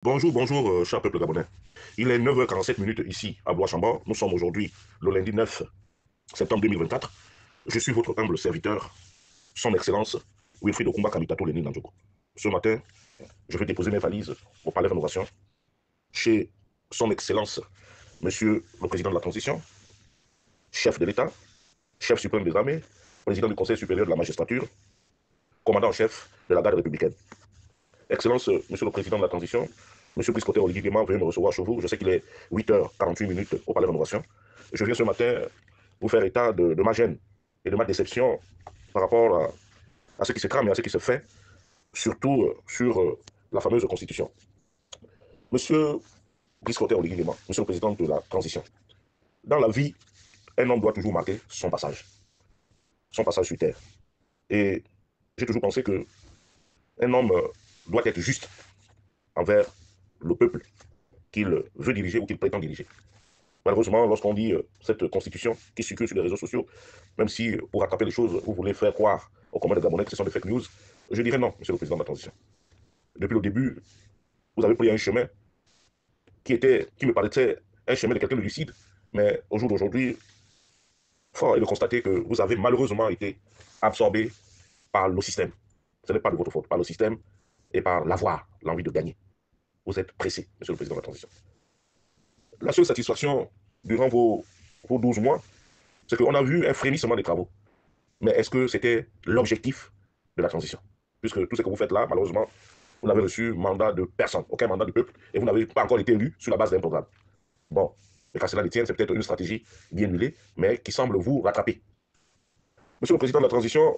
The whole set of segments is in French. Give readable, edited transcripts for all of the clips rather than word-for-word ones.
Bonjour, bonjour, cher peuple gabonais. Il est 9h47 ici, à Bois-Chambord. Nous sommes aujourd'hui le lundi 9 septembre 2024. Je suis votre humble serviteur, son Excellence Wilfried Okumba Kamitato Lénine Nandjoko. Ce matin, je vais déposer mes valises au Palais Rénovation chez son Excellence, Monsieur le Président de la Transition, chef de l'État, chef suprême des armées, président du Conseil supérieur de la magistrature, commandant en chef de la garde républicaine. Excellence, Monsieur le Président de la Transition, Monsieur Brice Clotaire Olivier Guéman veuillez me recevoir chez vous. Je sais qu'il est 8h48 au Palais Rénovation. Je viens ce matin vous faire état de ma gêne et de ma déception par rapport à ce qui se crame et à ce qui se fait, surtout sur la fameuse Constitution. Monsieur Brice Clotaire Olivier Guéman, Monsieur le Président de la Transition, dans la vie, un homme doit toujours marquer son passage sur Terre. Et j'ai toujours pensé qu'un homme doit être juste envers le peuple qu'il veut diriger ou qu'il prétend diriger. Malheureusement, lorsqu'on dit cette constitution qui circule sur les réseaux sociaux, même si pour rattraper les choses, vous voulez faire croire aux communs de Gabonais que ce sont des fake news, je dirais non, Monsieur le Président de la Transition. Depuis le début, vous avez pris un chemin qui me paraissait un chemin de quelqu'un de lucide, mais au jour d'aujourd'hui, fort est de constater que vous avez malheureusement été absorbé par le système. Ce n'est pas de votre faute, par le système et par l'avoir, l'envie de gagner. Vous êtes pressé, Monsieur le Président de la Transition. La seule satisfaction durant vos 12 mois, c'est qu'on a vu un frémissement des travaux. Mais est-ce que c'était l'objectif de la transition? Puisque tout ce que vous faites là, malheureusement, vous n'avez reçu mandat de personne, aucun mandat du peuple, et vous n'avez pas encore été élu sur la base d'un programme. Bon, mais qu'à cela ne tienne, c'est peut-être une stratégie bien huilée, mais qui semble vous rattraper. Monsieur le Président de la Transition,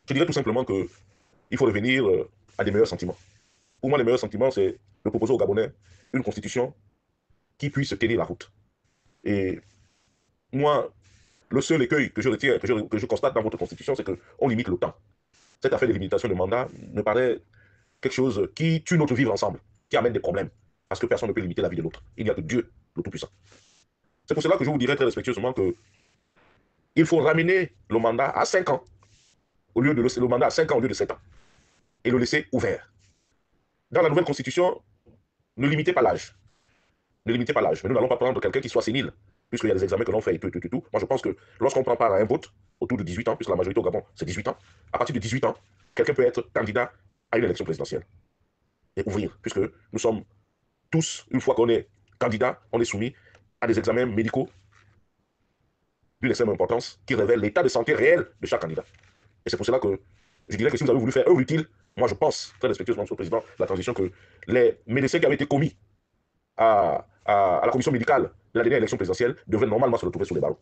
je dirais tout simplement qu'il faut revenir à des meilleurs sentiments. Pour moi, les meilleurs sentiments, c'est de proposer aux Gabonais une constitution qui puisse tenir la route. Et moi, le seul écueil que je retiens, que je constate dans votre constitution, c'est qu'on limite le temps. Cette affaire de limitation de mandat me paraît quelque chose qui tue notre vivre ensemble, qui amène des problèmes. Parce que personne ne peut limiter la vie de l'autre. Il n'y a que Dieu, le Tout-Puissant. C'est pour cela que je vous dirais très respectueusement qu'il faut ramener le mandat à 5 ans, au lieu de le mandat à 5 ans au lieu de 7 ans, et le laisser ouvert. Dans la nouvelle constitution, ne limitez pas l'âge. Ne limitez pas l'âge. Mais nous n'allons pas prendre quelqu'un qui soit sénile, puisqu'il y a des examens que l'on fait et tout. Moi, je pense que lorsqu'on prend part à un vote, autour de 18 ans, puisque la majorité au Gabon, c'est 18 ans, à partir de 18 ans, quelqu'un peut être candidat à une élection présidentielle et ouvrir, puisque nous sommes tous, une fois qu'on est candidat, on est soumis à des examens médicaux d'une extrême importance qui révèlent l'état de santé réel de chaque candidat. Et c'est pour cela que je dirais que si vous avez voulu faire œuvre utile, moi je pense, très respectueusement, Monsieur le Président de la Transition, que les médecins qui avaient été commis à la commission médicale de la dernière élection présidentielle devraient normalement se retrouver sur les barreaux.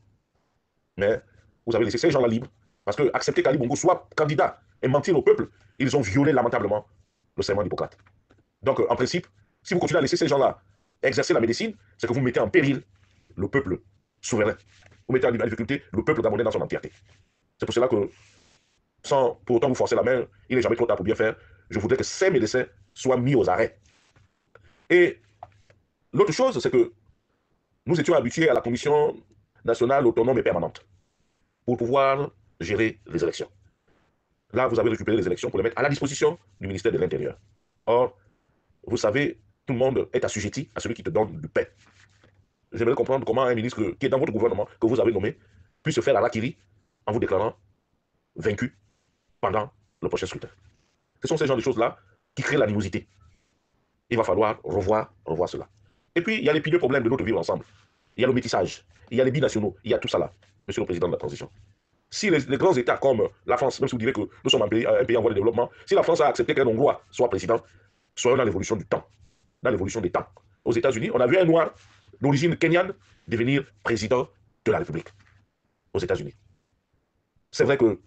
Mais vous avez laissé ces gens-là libres, parce que accepter qu'Ali Bongo soit candidat et mentir au peuple, ils ont violé lamentablement le serment d'Hippocrate. Donc, en principe, si vous continuez à laisser ces gens-là exercer la médecine, c'est que vous mettez en péril le peuple souverain. Vous mettez en difficulté le peuple gabonais dans son entièreté. C'est pour cela que, sans pour autant vous forcer la main, il n'est jamais trop tard pour bien faire. Je voudrais que ces médecins soient mis aux arrêts. Et l'autre chose, c'est que nous étions habitués à la Commission nationale autonome et permanente pour pouvoir gérer les élections. Là, vous avez récupéré les élections pour les mettre à la disposition du ministère de l'Intérieur. Or, vous savez, tout le monde est assujetti à celui qui te donne du pain. J'aimerais comprendre comment un ministre qui est dans votre gouvernement, que vous avez nommé, puisse se faire la rakiri en vous déclarant vaincu pendant le prochain scrutin. Ce sont ces genres de choses-là qui créent l'animosité. Il va falloir revoir cela. Et puis, il y a les pineux problèmes de notre vivre ensemble. Il y a le métissage, il y a les binationaux, il y a tout ça là, Monsieur le Président de la Transition. Si les grands États comme la France, même si vous direz que nous sommes un pays en voie de développement, si la France a accepté qu'un Hongrois soit président, soyons dans l'évolution du temps, dans l'évolution des temps. Aux États-Unis, on a vu un Noir d'origine kenyane devenir président de la République aux États-Unis. C'est vrai que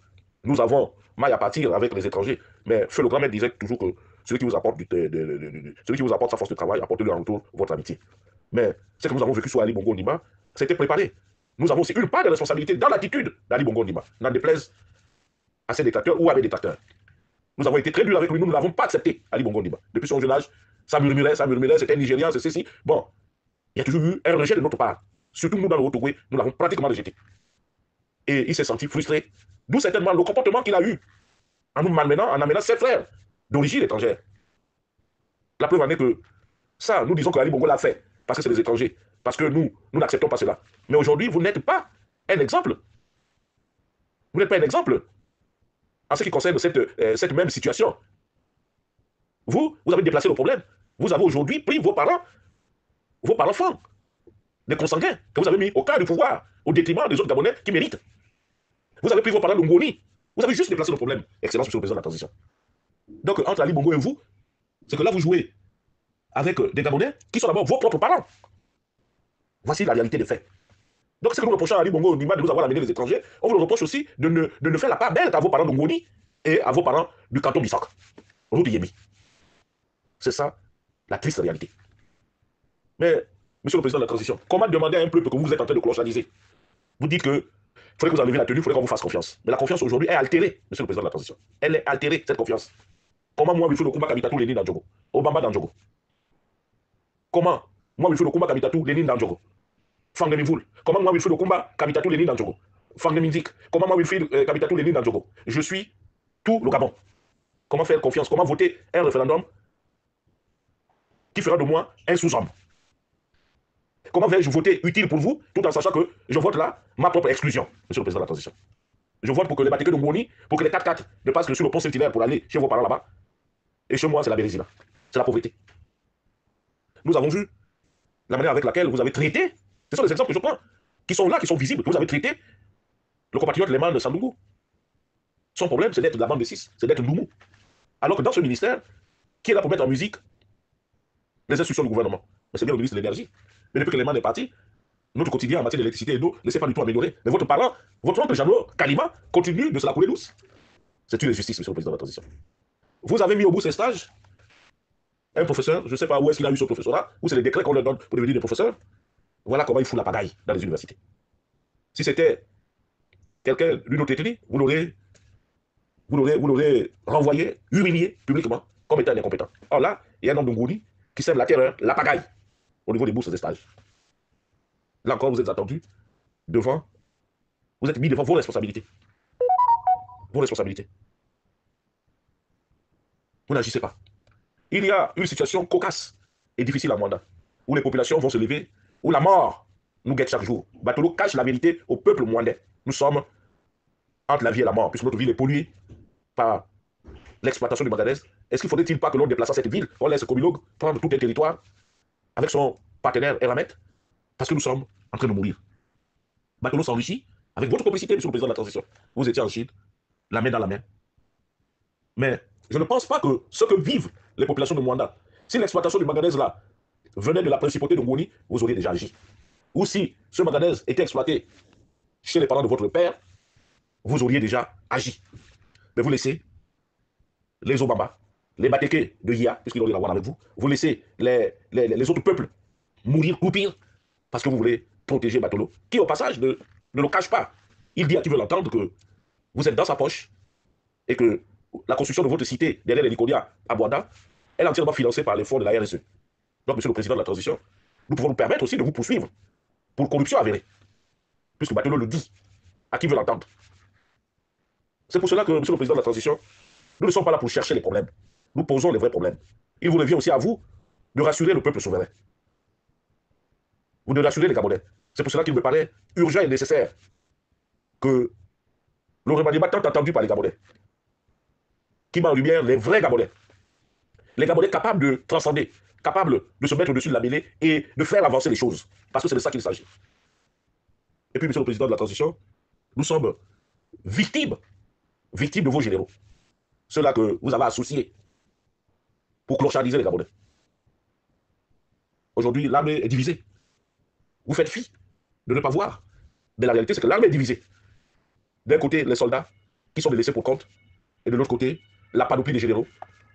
nous avons maille à partir avec les étrangers, mais Feu le grand-maître disait toujours que celui qui vous apporte, celui qui vous apporte sa force de travail, apportez-lui en retour votre amitié. Mais ce que nous avons vécu sur Ali Bongo Ndima, c'était préparé. Nous avons aussi une part de responsabilité dans l'attitude d'Ali Bongo Ndima, n'en déplaise à ses détracteurs ou à mes détracteurs. Nous avons été très durs avec lui, nous ne l'avons pas accepté, Ali Bongo Ndima. Depuis son jeune âge, ça murmurait, c'était Nigérian, c'est ceci. Bon, il y a toujours eu un rejet de notre part. Surtout nous, dans le Haut-Ogooué, nous l'avons pratiquement rejeté. Et il s'est senti frustré. D'où certainement le comportement qu'il a eu en nous malmenant, en amenant ses frères d'origine étrangère. La preuve en est que ça, nous disons que Ali Bongo l'a fait, parce que c'est des étrangers, parce que nous n'acceptons pas cela. Mais aujourd'hui, vous n'êtes pas un exemple. Vous n'êtes pas un exemple en ce qui concerne cette même situation. Vous avez déplacé le problème. Vous avez aujourd'hui pris vos parents francs, des consanguins, que vous avez mis au cœur du pouvoir, au détriment des autres Gabonais qui méritent. Vous avez pris vos parents de Ngoni. Vous avez juste déplacé le problème. Excellence, monsieur le président de la transition. Donc, entre Ali Bongo et vous, c'est que là, vous jouez avec des Gabonais qui sont d'abord vos propres parents. Voici la réalité des faits. Donc, ce que nous reprochons à Ali Bongo Nima de nous avoir amené les étrangers, on vous le reproche aussi de ne faire la part belle à vos parents de Ngoni et à vos parents du canton Bissak, route de Yémi. C'est ça, la triste réalité. Mais, monsieur le président de la transition, comment demander à un peuple que vous êtes en train de clochariser? Vous dites que il faudrait que vous enleviez la tenue, il faudrait qu'on vous fasse confiance. Mais la confiance aujourd'hui est altérée, monsieur le président de la transition. Elle est altérée, cette confiance. Comment moi, Wilfried Okumba Kamitatou Lénine Dandjogo, Obamba Dandjogo? Comment moi, Wilfried Okumba Kamitatou Lénine Dandjogo, Fangemivoul? Comment moi, Wilfried Okumba Kamitatou Lénine Dandjogo, Fangeminzik? Comment moi, Wilfried Kamitatou Lénine Dandjogo? Je suis tout le Gabon. Comment faire confiance? Comment voter un référendum qui fera de moi un sous-homme? Comment vais-je voter utile pour vous, tout en sachant que je vote là ma propre exclusion, monsieur le président de la transition? Je vote pour que les Batéké de Ngoni, pour que les 4x4 ne passent que sur le pont Saint-Hilaire pour aller chez vos parents là-bas. Et chez moi, c'est la bérésina. C'est la pauvreté. Nous avons vu la manière avec laquelle vous avez traité, ce sont des exemples que je prends, qui sont là, qui sont visibles, que vous avez traité le compatriote Leman de Sandougou. Son problème, c'est d'être de la bande de 6, c'est d'être Noumou. Alors que dans ce ministère, qui est là pour mettre en musique les instructions du gouvernement? Mais c'est bien le ministre de l'énergie. Mais depuis que Leman est parti, notre quotidien en matière d'électricité et d'eau ne s'est pas du tout amélioré. Mais votre parent, votre oncle Jeannot Kalima, continue de se la couler douce. C'est une injustice, monsieur le président de la transition. Vous avez mis au bout ces stages un professeur, je ne sais pas où est-ce qu'il a eu ce professorat, ou c'est les décrets qu'on leur donne pour devenir des professeurs. Voilà comment il fout la pagaille dans les universités. Si c'était quelqu'un d'une autre ethnie, vous l'aurez renvoyé, humilié publiquement, comme étant incompétent. Or là, il y a un homme de Ngouni qui sème la terreur, la pagaille, au niveau des bourses des stages. Là encore, vous êtes attendu devant, vous êtes mis devant vos responsabilités. Vos responsabilités. Vous n'agissez pas. Il y a une situation cocasse et difficile à Mwanda, où les populations vont se lever, où la mort nous guette chaque jour. Batolo cache la vérité au peuple mwandais. Nous sommes entre la vie et la mort, puisque notre ville est polluée par l'exploitation du manganèse. Est-ce qu'il ne faudrait-il pas que l'on déplace cette ville, qu'on laisse Comilog prendre tout un territoire avec son partenaire Eramet, parce que nous sommes en train de mourir? Batolo s'enrichit avec votre complicité, monsieur le président de la transition. Vous étiez en Chine, la main dans la main. Mais je ne pense pas que ce que vivent les populations de Mwanda, si l'exploitation du manganèse là venait de la principauté de Ngoni, vous auriez déjà agi. Ou si ce manganèse était exploité chez les parents de votre père, vous auriez déjà agi. Mais vous laissez les Obama, les Batéké de Yia, puisqu'ils ont rien à voir avec vous, vous laissez les autres peuples mourir, croupir, parce que vous voulez protéger Batolo, qui au passage ne le cache pas. Il dit à qui veut l'entendre que vous êtes dans sa poche et que la construction de votre cité derrière les Nicodia à Boada est entièrement financée par les fonds de la RSE. Donc, monsieur le président de la transition, nous pouvons nous permettre aussi de vous poursuivre pour corruption avérée, puisque Batolo le dit à qui veut l'entendre. C'est pour cela que, monsieur le président de la transition, nous ne sommes pas là pour chercher les problèmes. Nous posons les vrais problèmes. Il vous revient aussi à vous de rassurer le peuple souverain. Vous de rassurer les Gabonais. C'est pour cela qu'il me paraît urgent et nécessaire que le remaniement tant attendu par les Gabonais, qui met en lumière les vrais Gabonais, les Gabonais capables de transcender, capables de se mettre au-dessus de la mêlée et de faire avancer les choses. Parce que c'est de ça qu'il s'agit. Et puis, monsieur le président de la transition, nous sommes victimes de vos généraux. Ceux-là que vous avez associés pour clochardiser les Gabonais. Aujourd'hui, l'armée est divisée. Vous faites fi de ne pas voir. Mais la réalité, c'est que l'armée est divisée. D'un côté, les soldats qui sont des laissés pour compte, et de l'autre côté, la panoplie des généraux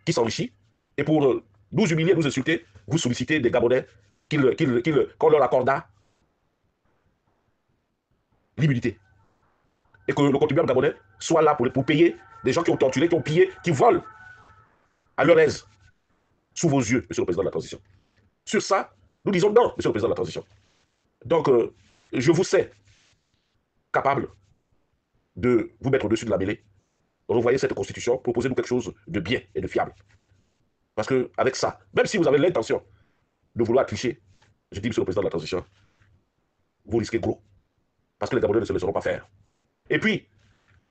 qui s'enrichit. Et pour nous humilier, nous insulter, vous sollicitez des Gabonais qu'on leur accorda l'immunité. Et que le contribuable gabonais soit là pour payer des gens qui ont torturé, qui ont pillé, qui volent à leur aise, sous vos yeux, monsieur le président de la transition. Sur ça, nous disons non, monsieur le président de la transition. Donc, je vous sais capable de vous mettre au-dessus de la mêlée, revoyez cette constitution, proposez-nous quelque chose de bien et de fiable. Parce qu'avec ça, même si vous avez l'intention de vouloir tricher, je dis, monsieur le président de la transition, vous risquez gros. Parce que les Gabonais ne se laisseront pas faire. Et puis,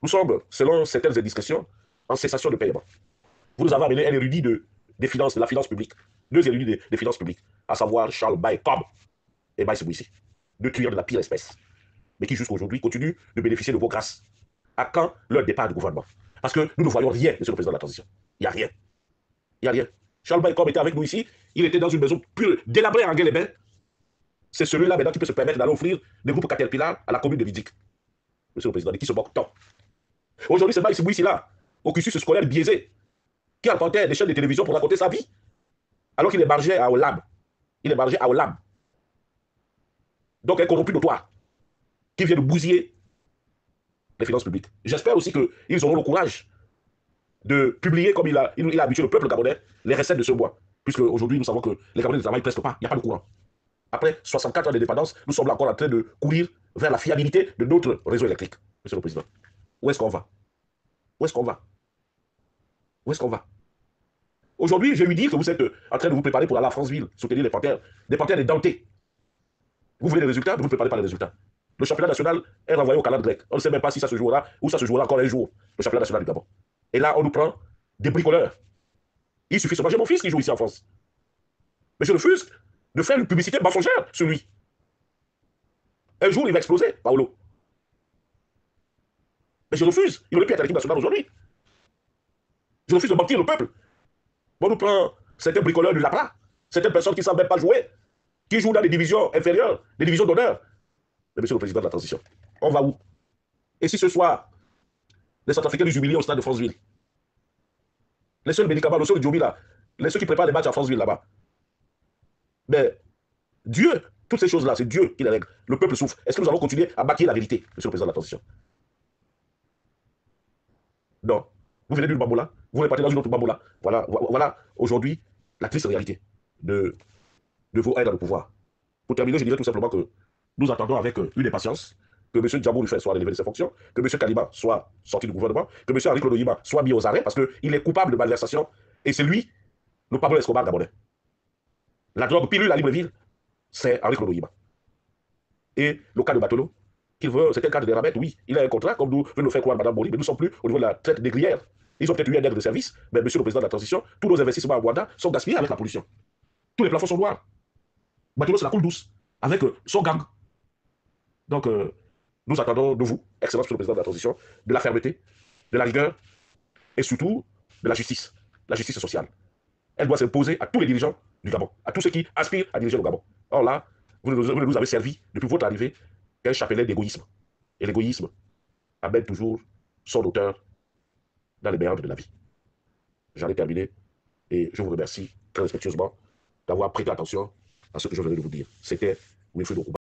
nous sommes, selon certaines indiscrétions, en cessation de paiement. Vous nous avez amené un érudit des finances, de la finance publique. Deux érudits des finances publiques, à savoir Charles Baye Cobb et Baye Sebouissi. Deux tueurs de la pire espèce. Mais qui, jusqu'à aujourd'hui, continuent de bénéficier de vos grâces. À quand leur départ du gouvernement? Parce que nous ne voyons rien, monsieur le président de la transition. Il n'y a rien. Il n'y a rien. Charles Baye Cobb était avec nous ici. Il était dans une maison pure, délabrée en Guinée-les-Bains. C'est celui-là maintenant qui peut se permettre d'aller offrir des groupes Caterpillar à la commune de Vidic. Monsieur le président, de qui se moque tant? Aujourd'hui, c'est Baye Sebouissi là, au cursus scolaire biaisé, qui racontait des chaînes de télévision pour raconter sa vie. Alors qu'il est margé à Olam. Il est margé à Olam. Donc un corrompu notoire qui vient de bousiller les finances publiques. J'espère aussi qu'ils auront le courage de publier, comme il a habitué le peuple gabonais, les recettes de ce bois. Puisque aujourd'hui, nous savons que les Gabonais ne travaillent presque pas, il n'y a pas de courant. Après 64 ans d'indépendance, nous sommes là encore en train de courir vers la fiabilité de notre réseau électrique, monsieur le président. Où est-ce qu'on va? Où est-ce qu'on va? Où est-ce qu'on va? Aujourd'hui, je vais lui dire que vous êtes en train de vous préparer pour aller à Franceville, soutenir les panthères des dentés. Vous voulez les résultats, ne vous préparez pas les résultats. Le championnat national est renvoyé au calendrier grec. On ne sait même pas si ça se jouera ou ça se jouera encore un jour, le championnat national du Gabon. Et là, on nous prend des bricoleurs. Il suffit seulement, j'ai mon fils qui joue ici en France. Mais je refuse de faire une publicité mensongère sur lui. Un jour, il va exploser, Paolo. Mais je refuse. Il aurait pu être à l'équipe nationale aujourd'hui. Je refuse de mentir le peuple. On nous prend certains bricoleurs du Lapla, certaines personnes qui ne savent même pas jouer, qui jouent dans des divisions inférieures, des divisions d'honneur. Mais monsieur le président de la transition, on va où? Et si ce soir, les Centrafricains nous humilient au stade de Franceville, les seuls médicaments, les seuls Djomi là, les ceux qui préparent les matchs à Franceville là-bas, mais Dieu, toutes ces choses-là, c'est Dieu qui les règle. Le peuple souffre. Est-ce que nous allons continuer à maquiller la vérité, monsieur le président de la transition? Non. Vous venez d'une bamboula, vous repartez dans une autre bamboula. Voilà aujourd'hui la triste réalité de vos aides dans le pouvoir. Pour terminer, je dirais tout simplement que nous attendons avec une impatience que M. Djamou Rufai soit relevé de ses fonctions, que M. Kalima soit sorti du gouvernement, que M. Henri Claude Oyima soit mis aux arrêts parce qu'il est coupable de malversation et c'est lui, le Pablo Escobar gabonais. La drogue pilule à Libreville, c'est Henri Claude Oyima. Et le cas de Batolo, c'était le cas de Derabet, oui, il a un contrat, comme nous veut nous faire croire Mme Boli, mais nous ne sommes plus au niveau de la traite négrière. Ils ont peut-être eu un aide de service, mais monsieur le président de la transition, tous nos investissements à Rwanda sont gaspillés avec la pollution. Tous les plafonds sont noirs. Batolo, c'est la coule douce, avec son gang. Donc, nous attendons de vous, Excellence monsieur le président de la transition, de la fermeté, de la rigueur et surtout de la justice sociale. Elle doit s'imposer à tous les dirigeants du Gabon, à tous ceux qui aspirent à diriger le Gabon. Or là, vous nous avez servi, depuis votre arrivée, qu'un chapelet d'égoïsme. Et l'égoïsme amène toujours son auteur dans les méandres de la vie. J'en ai terminé et je vous remercie très respectueusement d'avoir prêté attention à ce que je venais de vous dire. C'était Wilfried Okuba.